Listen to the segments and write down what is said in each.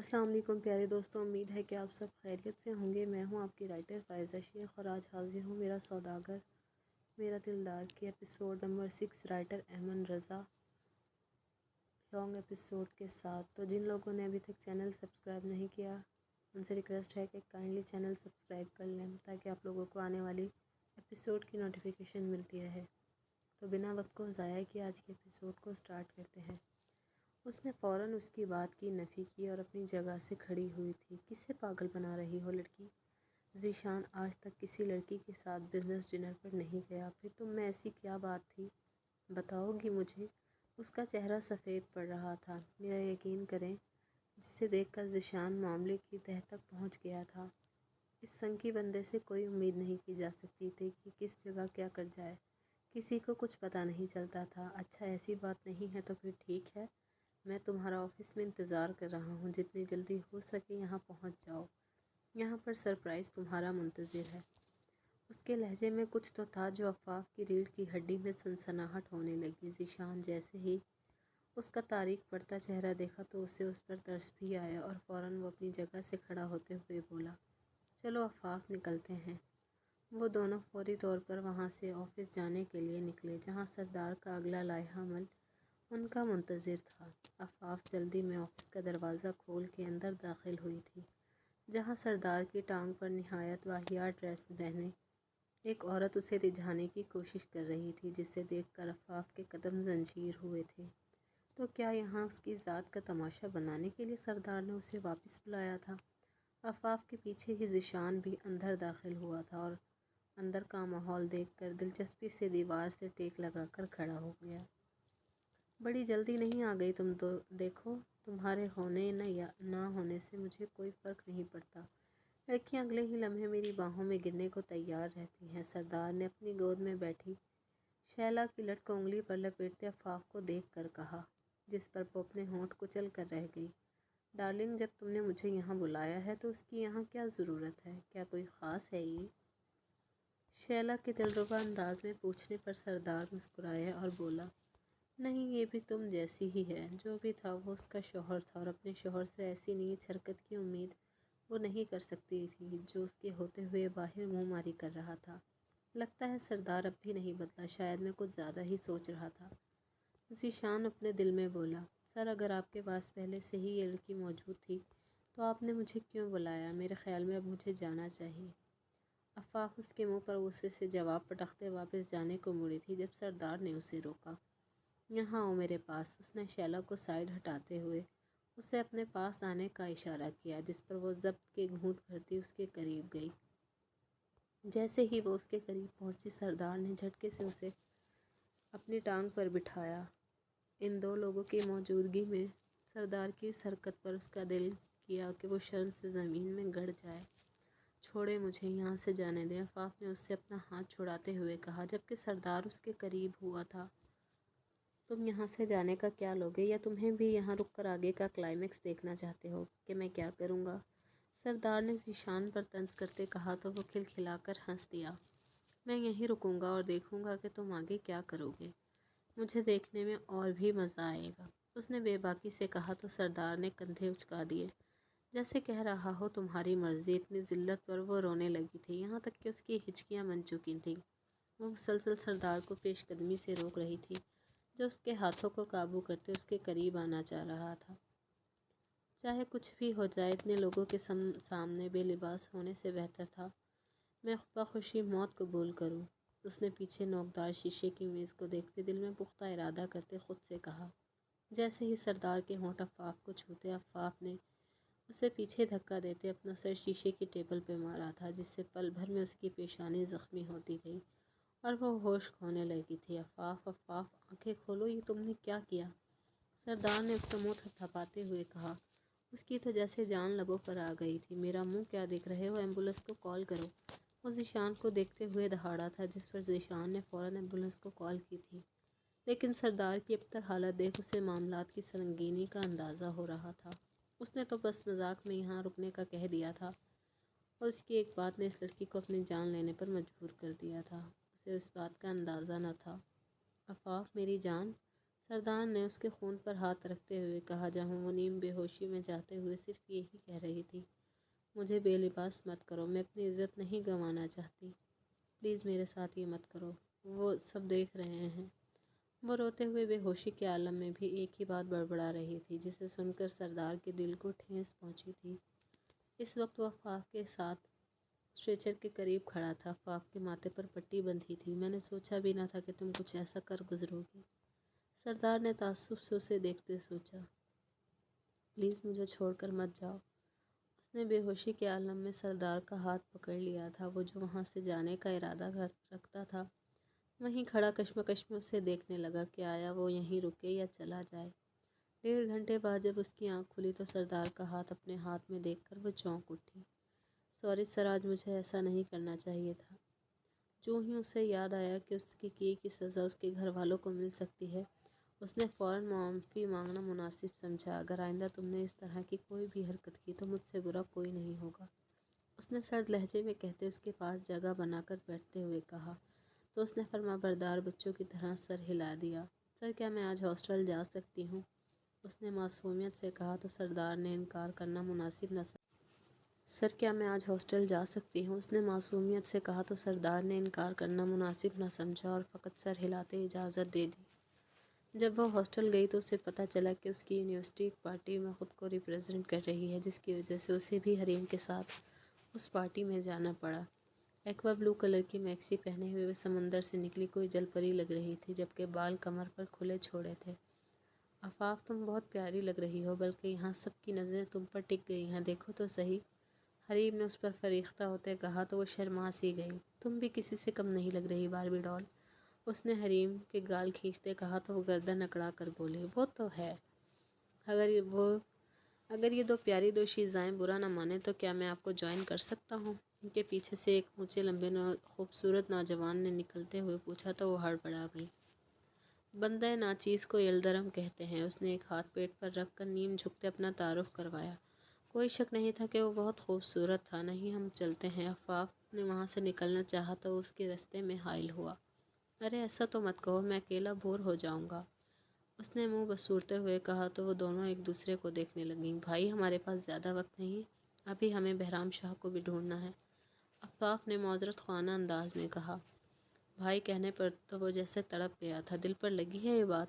السلام علیکم پیارے دوستوں، امید ہے کہ آپ سب خیریت سے ہوں گے۔ میں ہوں آپ کی رائٹر فائزہ شیخ اور آج حاضر ہوں میرا سوداگر میرا دلدار کی ایپیسوڈ نمبر 6 رائٹر ایمن رضا لانگ ایپیسوڈ کے ساتھ۔ تو جن لوگوں نے ابھی تک چینل سبسکرائب نہیں کیا ان سے ریکویسٹ ہے کہ کائنڈلی چینل سبسکرائب کر لیں تاکہ آپ لوگوں کو آنے والی ایپیسوڈ کی نوٹیفیکیشن ملتی رہے۔ تو بنا وقت کو ضائع کیے آج کے ایپیسوڈ کو سٹارٹ کرتے ہیں۔ اس نے فوراً اس کی بات کی نفی کی اور اپنی جگہ سے کھڑی ہوئی تھی۔ کسے پاگل بنا رہی ہو لڑکی؟ ذیشان آج تک کسی لڑکی کے ساتھ بزنس ڈنر پر نہیں گیا، پھر تم میں ایسی کیا بات تھی؟ بتاؤ گی مجھے؟ اس کا چہرہ سفید پڑ رہا تھا۔ میرا یقین کریں، جسے دیکھ کر ذیشان معاملے کی تہہ تک پہنچ گیا تھا۔ اس سنکی بندے سے کوئی امید نہیں کی جا سکتی تھی کہ کس جگہ کیا کر جائے۔ کسی کو کچھ پتہ نہیں چلتا تھا۔ اچھا ایسی بات نہیں ہے تو پھر ٹھیک ہے، میں تمہارا آفس میں انتظار کر رہا ہوں، جتنی جلدی ہو سکے یہاں پہنچ جاؤ، یہاں پر سرپرائز تمہارا منتظر ہے۔ اس کے لہجے میں کچھ تو تھا جو عفاف کی ریڑھ کی ہڈی میں سنسناہٹ ہونے لگی۔ ذیشان جیسے ہی اس کا تاریک پڑتا چہرہ دیکھا تو اسے اس پر ترس بھی آیا اور فوراً وہ اپنی جگہ سے کھڑا ہوتے ہوئے بولا، چلو عفاف نکلتے ہیں۔ وہ دونوں فوری طور پر وہاں سے آفس جانے کے لیے نکلے جہاں سردار کا اگلا لائحہ عمل ان کا منتظر تھا۔ عفاف جلدی میں آفس کا دروازہ کھول کے اندر داخل ہوئی تھی، جہاں سردار کی ٹانگ پر نہایت واہیات ڈریس پہنے ایک عورت اسے رجھانے کی کوشش کر رہی تھی، جسے دیکھ کر عفاف کے قدم زنجیر ہوئے تھے۔ تو کیا یہاں اس کی ذات کا تماشا بنانے کے لیے سردار نے اسے واپس بلایا تھا؟ عفاف کے پیچھے ہی ذیشان بھی اندر داخل ہوا تھا اور اندر کا ماحول دیکھ کر دلچسپی سے دیوار سے ٹیک لگا کر کھڑا ہو گیا۔ بڑی جلدی نہیں آ گئی تم تو؟ دیکھو، تمہارے ہونے یا نہ ہونے سے مجھے کوئی فرق نہیں پڑتا۔ لڑکیاں اگلے ہی لمحے میری باہوں میں گرنے کو تیار رہتی ہیں۔ سردار نے اپنی گود میں بیٹھی شیلا کی لٹ کو انگلی پر لپیٹتے عفاف کو دیکھ کر کہا، جس پر وہ اپنے ہونٹ کچل کر رہ گئی، ڈارلنگ جب تم نے مجھے یہاں بلایا ہے تو اس کی یہاں کیا ضرورت ہے؟ کیا کوئی خاص ہے یہ؟ شیلا کے دلربا انداز میں پوچھنے پر سردار مسکرایا اور بولا، نہیں، یہ بھی تم جیسی ہی ہے۔ جو بھی تھا وہ اس کا شوہر تھا اور اپنے شوہر سے ایسی نیچ حرکت کی امید وہ نہیں کر سکتی تھی جو اس کے ہوتے ہوئے باہر منہ ماری کر رہا تھا۔ لگتا ہے سردار اب بھی نہیں بدلا، شاید میں کچھ زیادہ ہی سوچ رہا تھا۔ ذیشان اپنے دل میں بولا، سر اگر آپ کے پاس پہلے سے ہی یہ لڑکی موجود تھی تو آپ نے مجھے کیوں بلایا؟ میرے خیال میں اب مجھے جانا چاہیے۔ عفاف اس کے منہ پر غصے سے جواب پٹکتے واپس جانے کو مڑی تھی جب سردار نے اسے روکا۔ یہاں آؤ میرے پاس۔ اس نے شیلا کو سائڈ ہٹاتے ہوئے اسے اپنے پاس آنے کا اشارہ کیا، جس پر وہ ضبط کے گھونٹ بھرتی اس کے قریب گئی۔ جیسے ہی وہ اس کے قریب پہنچی، سردار نے جھٹکے سے اسے اپنی ٹانگ پر بٹھایا۔ ان دو لوگوں کی موجودگی میں سردار کی اس حرکت پر اس کا دل کیا کہ وہ شرم سے زمین میں گڑ جائے۔ چھوڑیں مجھے، یہاں سے جانے دیں، عفاف نے اس سے اپنا ہاتھ چھڑاتے ہوئے کہا، جبکہ سردار اس کے قریب ہوا تھا۔ تم یہاں سے جانے کا کیا لوگے، یا تمہیں بھی یہاں رک کر آگے کا کلائمیکس دیکھنا چاہتے ہو کہ میں کیا کروں گا؟ سردار نے ذیشان پر طنز کرتے کہا تو وہ کھلکھلا کر ہنس دیا، میں یہیں رکوں گا اور دیکھوں گا کہ تم آگے کیا کرو گے۔ مجھے دیکھنے میں اور بھی مزہ آئے گا، اس نے بے باکی سے کہا تو سردار نے کندھے اچکا دیے، جیسے کہہ رہا ہو تمہاری مرضی۔ اتنی ذلت پر وہ رونے لگی تھی، یہاں تک کہ اس کی ہچکیاں بن چکی تھیں۔ وہ مسلسل سردار کو پیش قدمی سے روک رہی تھی، جو اس کے ہاتھوں کو قابو کرتے اس کے قریب آنا چاہ رہا تھا۔ چاہے کچھ بھی ہو جائے، اتنے لوگوں کے سامنے بے لباس ہونے سے بہتر تھا میں بخوشی موت قبول کروں۔ اس نے پیچھے نوکدار شیشے کی میز کو دیکھتے دل میں پختہ ارادہ کرتے خود سے کہا۔ جیسے ہی سردار کے ہونٹ عفاف کو چھوتے، عفاف نے اسے پیچھے دھکا دیتے اپنا سر شیشے کی ٹیبل پہ مارا تھا، جس سے پل بھر میں اس کی پیشانی زخمی ہوتی گئی اور وہ ہوش کھونے لگی تھی۔ عفاف، عفاف، آنکھیں کھولو، یہ تم نے کیا کیا؟ سردار نے اس کا منہ تھپتھپاتے ہوئے کہا۔ اس کی تو جیسے جان لبوں پر آ گئی تھی۔ میرا منہ کیا دیکھ رہے ہو؟ ایمبولینس کو کال کرو۔ وہ ذیشان کو دیکھتے ہوئے دہاڑا تھا، جس پر ذیشان نے فوراً ایمبولینس کو کال کی تھی، لیکن سردار کی ابتر حالت دیکھ اسے معاملات کی سنگینی کا اندازہ ہو رہا تھا۔ اس نے تو بس مذاق میں یہاں رکنے کا کہہ دیا تھا اور اس کی ایک بات نے اس لڑکی کو اپنی جان لینے پر مجبور کر دیا تھا۔ اسے اس بات کا اندازہ نہ تھا۔ عفاف، میری جان، سردار نے اس کے خون پر ہاتھ رکھتے ہوئے کہا جہاں وہ نیم بے ہوشی میں جاتے ہوئے صرف یہی کہہ رہی تھی، مجھے بے لباس مت کرو، میں اپنی عزت نہیں گنوانا چاہتی، پلیز میرے ساتھ یہ مت کرو، وہ سب دیکھ رہے ہیں۔ وہ روتے ہوئے بے ہوشی کے عالم میں بھی ایک ہی بات بڑبڑا رہی تھی جسے سن کر سردار کے دل کو ٹھیس پہنچی تھی۔ اس وقت وہ افاف کے ساتھ اسٹریچر کے قریب کھڑا تھا، افاف کے ماتھے پر پٹی بندھی تھی۔ میں نے سوچا بھی نہ تھا کہ تم کچھ ایسا کر گزرو گی، سردار نے تعصب سے اسے دیکھتے سوچا۔ پلیز مجھے چھوڑ کر مت جاؤ۔ اس نے بے ہوشی کے عالم میں سردار کا ہاتھ پکڑ لیا تھا۔ وہ جو وہاں سے جانے کا ارادہ رکھتا تھا وہیں کھڑا کشمکش میں اسے دیکھنے لگا کہ آیا وہ یہیں رکے یا چلا جائے۔ 1.5 گھنٹے بعد جب اس کی آنکھ کھلی تو سردار کا ہاتھ اپنے ہاتھ میں دیکھ کر وہ چونک اٹھی۔ سوری سر، آج مجھے ایسا نہیں کرنا چاہیے تھا۔ جو ہی اسے یاد آیا کہ اس کی سزا اس کے گھر والوں کو مل سکتی ہے، اس نے فوراً معافی مانگنا مناسب سمجھا۔ اگر آئندہ تم نے اس طرح کی کوئی بھی حرکت کی تو مجھ سے برا کوئی نہیں ہوگا، اس نے سرد لہجے میں کہتے اس کے پاس جگہ بنا کر بیٹھتے ہوئے کہا۔ تو اس نے فرمانبردار بچوں کی طرح سر ہلا دیا۔ سر، کیا میں آج ہاسٹل جا سکتی ہوں؟ اس نے معصومیت سے کہا تو سردار نے انکار کرنا مناسب نہ سمجھا۔ سر، کیا میں آج ہاسٹل جا سکتی ہوں؟ اس نے معصومیت سے کہا تو سردار نے انکار کرنا مناسب نہ سمجھا اور فقط سر ہلاتے اجازت دے دی۔ جب وہ ہاسٹل گئی تو اسے پتہ چلا کہ اس کی یونیورسٹی ایک پارٹی میں خود کو ریپرزینٹ کر رہی ہے، جس کی وجہ سے اسے بھی حریم کے ساتھ اس پارٹی میں جانا پڑا۔ ایکوا بلو کلر کی میکسی پہنے ہوئے وہ سمندر سے نکلی کوئی جل پری لگ رہی تھی، جبکہ بال کمر پر کھلے چھوڑے تھے۔ آفاف، تم بہت پیاری لگ رہی ہو، بلکہ یہاں سب کی نظریں تم پر ٹک گئی ہیں، دیکھو تو صحیح، حریم نے اس پر فریختہ ہوتے کہا تو وہ شرما سی گئی۔ تم بھی کسی سے کم نہیں لگ رہی باربی ڈال، اس نے حریم کے گال کھینچتے کہا تو وہ گردن اکڑا کر بولی، وہ تو ہے، اگر یہ دو پیاری دو شیزائیں برا نہ مانے تو کیا میں آپ کو جوائن کر سکتا ہوں؟ ان کے پیچھے سے ایک اونچے لمبے خوبصورت نوجوان نے نکلتے ہوئے پوچھا تو وہ ہڑبڑا گئی۔ بندہ ناچیز کو یلدرم کہتے ہیں، اس نے ایک ہاتھ پیٹ پر رکھ کر نیم جھکتے اپنا تعارف کروایا۔ کوئی شک نہیں تھا کہ وہ بہت خوبصورت تھا۔ نہیں، ہم چلتے ہیں۔ آفاف نے وہاں سے نکلنا چاہا تو اس کے راستے میں حائل ہوا۔ ارے ایسا تو مت کہو، میں اکیلا بور ہو جاؤں گا، اس نے منہ بسورتے ہوئے کہا تو وہ دونوں ایک دوسرے کو دیکھنے لگیں۔ بھائی، ہمارے پاس زیادہ وقت نہیں، ابھی ہمیں بہرام شاہ کو بھی ڈھونڈنا ہے، آفاف نے معذرت خواہ انداز میں کہا۔ بھائی کہنے پر تو وہ جیسے تڑپ گیا تھا۔ دل پر لگی ہے یہ بات؟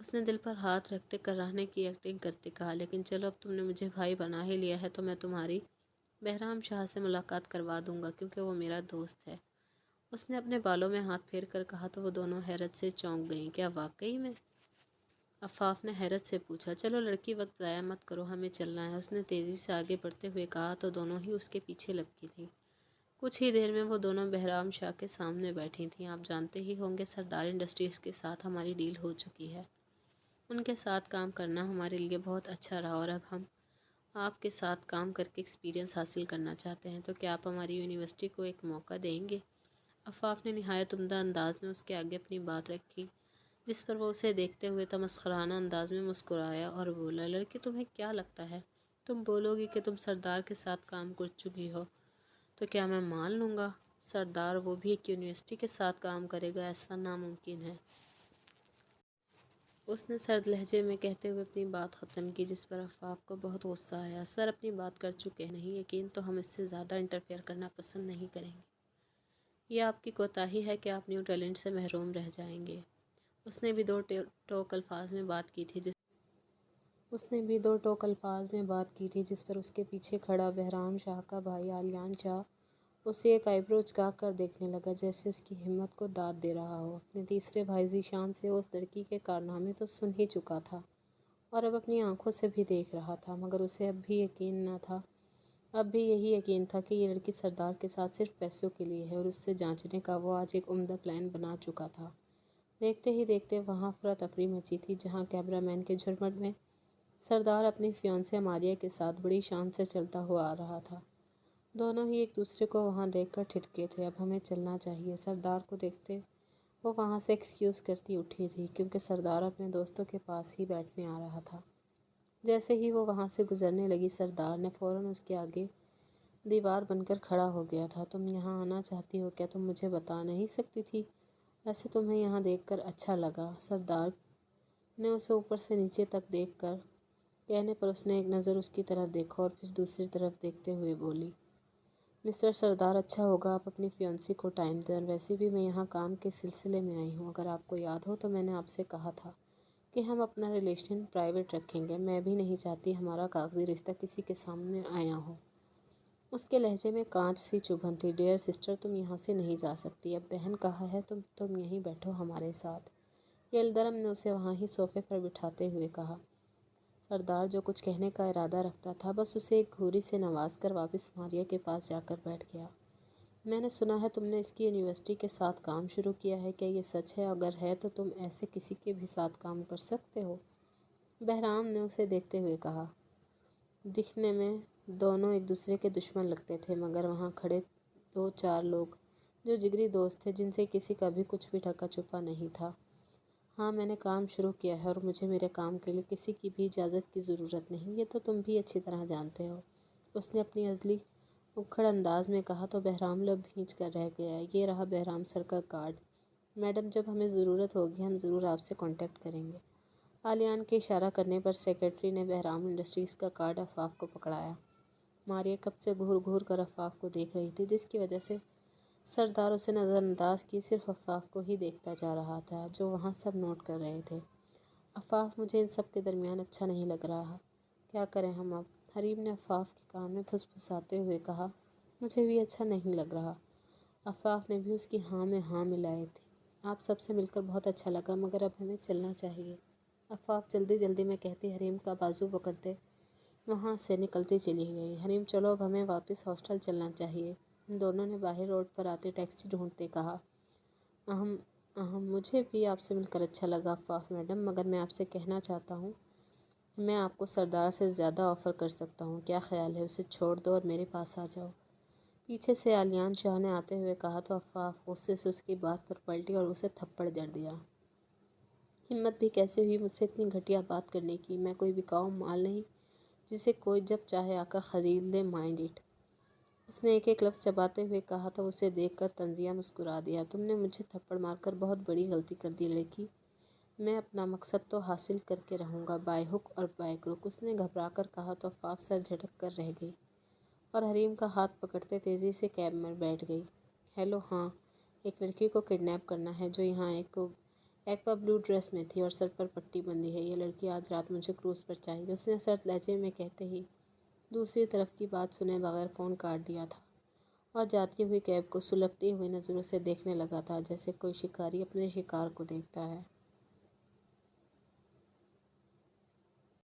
اس نے دل پر ہاتھ رکھتے کراہنے کی ایکٹنگ کرتے کہا، لیکن چلو اب تم نے مجھے بھائی بنا ہی لیا ہے تو میں تمہاری بہرام شاہ سے ملاقات کروا دوں گا، کیونکہ وہ میرا دوست ہے، اس نے اپنے بالوں میں ہاتھ پھیر کر کہا تو وہ دونوں حیرت سے چونک گئیں۔ کیا واقعی میں؟ آفاف نے حیرت سے پوچھا۔ چلو لڑکی، وقت ضائع مت کرو، ہمیں چلنا ہے، اس نے تیزی سے آگے بڑھتے ہوئے کہا تو دونوں ہی اس کے پیچھے لپکی تھیں۔ کچھ ہی دیر میں وہ دونوں بہرام شاہ کے سامنے بیٹھی تھیں۔ آپ جانتے ہی ہوں گے سردار انڈسٹریز کے ساتھ ہماری ڈیل ہو چکی ہے، ان کے ساتھ کام کرنا ہمارے لیے بہت اچھا رہا اور اب ہم آپ کے ساتھ کام کر کے ایکسپیرینس حاصل کرنا چاہتے ہیں، تو کیا آپ ہماری یونیورسٹی کو ایک موقع دیں گے؟ آفاف نے نہایت عمدہ انداز میں اس کے آگے اپنی بات رکھی، جس پر وہ اسے دیکھتے ہوئے تمسخرانہ انداز میں مسکرایا اور بولا، لڑکی تمہیں کیا لگتا ہے تم بولو گی کہ تم سردار کے ساتھ کام کر چکی ہو تو کیا میں مان لوں گا؟ سردار وہ بھی ایک یونیورسٹی کے ساتھ کام کرے گا؟ ایسا ناممکن ہے، اس نے سرد لہجے میں کہتے ہوئے اپنی بات ختم کی، جس پر آفاف کو بہت غصہ آیا۔ سر، اپنی بات کر چکے ہیں، نہیں یقین تو ہم اس سے زیادہ انٹرفیئر کرنا پسند نہیں کریں گے، یہ آپ کی کوتاہی ہے کہ آپ نیو ٹیلنٹ سے محروم رہ جائیں گے، اس نے بھی دو ٹوک الفاظ میں بات کی تھی جس پر اس کے پیچھے کھڑا بہرام شاہ کا بھائی علیان شاہ اسے ایک آئیبرو اچکا کر دیکھنے لگا، جیسے اس کی ہمت کو داد دے رہا ہو۔ اپنے تیسرے بھائی ذیشان سے وہ اس لڑکی کے کارنامے تو سن ہی چکا تھا اور اب اپنی آنکھوں سے بھی دیکھ رہا تھا، مگر اسے اب بھی یہی یقین تھا کہ یہ لڑکی سردار کے ساتھ صرف پیسوں کے لیے ہے اور اس سے جانچنے کا وہ آج ایک عمدہ پلان بنا چکا تھا۔ دیکھتے ہی دیکھتے وہاں افراتفری مچی تھی، جہاں کیمرہ مین کے جھرمٹ میں سردار اپنی فیونسے ماریہ کے ساتھ بڑی شان سے چلتا ہوا آ رہا تھا۔ دونوں ہی ایک دوسرے کو وہاں دیکھ کر ٹھٹکے تھے۔ اب ہمیں چلنا چاہیے، سردار کو دیکھتے وہ وہاں سے ایکسکیوز کرتی اٹھی تھی، کیونکہ سردار اپنے دوستوں کے پاس ہی بیٹھنے آ رہا تھا۔ جیسے ہی وہ وہاں سے گزرنے لگی، سردار نے فوراً اس کے آگے دیوار بن کر کھڑا ہو گیا تھا۔ تم یہاں آنا چاہتی ہو، کیا تم مجھے بتا نہیں سکتی تھی؟ ویسے تمہیں یہاں دیکھ کر اچھا لگا، سردار نے اسے اوپر سے نیچے تک دیکھ کر کہنے پر اس نے ایک نظر اس کی طرف دیکھا اور پھر دوسری طرف دیکھتے ہوئے بولی، مسٹر سردار، اچھا ہوگا آپ اپنی فیونسی کو ٹائم دیں، اور ویسے بھی میں یہاں کام کے سلسلے میں آئی ہوں۔ اگر آپ کو یاد ہو تو میں نے آپ سے کہا تھا کہ ہم اپنا ریلیشن پرائیویٹ رکھیں گے۔ میں بھی نہیں چاہتی ہمارا کاغذی رشتہ کسی کے سامنے آیا ہو۔ اس کے لہجے میں کانچ سی چبھن تھی۔ ڈیئر سسٹر، تم یہاں سے نہیں جا سکتی، اب بہن کہا ہے تم یہیں بیٹھو ہمارے ساتھ۔ یلدرم نے اسے وہاں ہی صوفے پر بٹھاتے ہوئے کہا۔ سردار جو کچھ کہنے کا ارادہ رکھتا تھا بس اسے ایک گھوری سے نواز کر واپس ماریا کے پاس جا کر بیٹھ گیا۔ میں نے سنا ہے تم نے اس کی یونیورسٹی کے ساتھ کام شروع کیا ہے، کیا یہ سچ ہے؟ اگر ہے تو تم ایسے کسی کے بھی ساتھ کام کر سکتے ہو؟ بہرام نے اسے دیکھتے ہوئے کہا۔ دکھنے میں دونوں ایک دوسرے کے دشمن لگتے تھے، مگر وہاں کھڑے 2-4 لوگ جو جگری دوست تھے جن سے کسی کا بھی کچھ بھی ڈھکا چھپا نہیں تھا۔ ہاں، میں نے کام شروع کیا ہے اور مجھے میرے کام کے لیے کسی کی بھی اجازت کی ضرورت نہیں، یہ تو تم بھی اچھی طرح جانتے ہو، اس نے اپنی ازلی اکھڑ انداز میں کہا تو بہرام لب بھینچ کر رہ گیا۔ یہ رہا بہرام سر کا کارڈ۔ میڈم، جب ہمیں ضرورت ہوگی ہم ضرور آپ سے کانٹیکٹ کریں گے۔ عالیان کے اشارہ کرنے پر سیکرٹری نے بہرام انڈسٹریز کا کارڈ عفاف کو پکڑایا۔ ماریا کب سے گھور گھور کر عفاف کو دیکھ رہی تھی، جس کی وجہ سے سردار اسے نظر انداز کی صرف عفاف کو ہی دیکھتا جا رہا تھا جو وہاں سب نوٹ کر رہے تھے۔ عفاف، مجھے ان سب کے درمیان اچھا نہیں لگ رہا، کیا کریں ہم اب؟ حریم نے عفاف کے کان میں پھسپھساتے ہوئے کہا۔ مجھے بھی اچھا نہیں لگ رہا۔ عفاف نے بھی اس کی ہاں میں ہاں ملائی تھی۔ آپ سب سے مل کر بہت اچھا لگا، مگر اب ہمیں چلنا چاہیے۔ عفاف جلدی جلدی میں کہتی حریم کا بازو پکڑتے وہاں سے نکلتی چلی گئی۔ حریم، چلو اب ہمیں واپس ہاسٹل چلنا چاہیے، دونوں نے باہر روڈ پر آتے ٹیکسی ڈھونڈتے کہا۔ مجھے بھی آپ سے مل کر اچھا لگا عفاف میڈم، مگر میں آپ سے کہنا چاہتا ہوں میں آپ کو سردار سے زیادہ آفر کر سکتا ہوں، کیا خیال ہے؟ اسے چھوڑ دو اور میرے پاس آ جاؤ۔ پیچھے سے عالیان شاہ نے آتے ہوئے کہا تو عفاف غصے سے اس کی بات پر پلٹی اور اسے تھپڑ جڑ دیا۔ ہمت بھی کیسے ہوئی مجھ سے اتنی گھٹیا بات کرنے کی؟ میں کوئی بکاؤ مال نہیں جسے کوئی جب چاہے آ کر خرید لے، مائنڈ اٹ۔ اس نے ایک ایک لفظ چباتے ہوئے کہا تو اسے دیکھ کر تنزیہ مسکرا دیا۔ تم نے مجھے تھپڑ مار کر بہت بڑی غلطی کر دی لڑکی، میں اپنا مقصد تو حاصل کر کے رہوں گا، بائی ہک اور بائی کروک، اس نے گھبرا کر کہا تو عفاف سر جھٹک کر رہ گئی اور حریم کا ہاتھ پکڑتے تیزی سے کیب میں بیٹھ گئی۔ ہیلو، ہاں، ایک لڑکی کو کڈنیپ کرنا ہے جو یہاں ایکوا بلو ڈریس میں تھی اور سر پر پٹی بندھی ہے۔ یہ لڑکی آج رات مجھے کروز پر چاہیے، اس نے سرد لہجے میں کہتے ہی دوسری طرف کی بات سنے بغیر فون کاٹ دیا تھا اور جاتی ہوئی کیب کو سلگتی ہوئی نظروں سے دیکھنے لگا تھا جیسے کوئی شکاری اپنے شکار کو دیکھتا ہے۔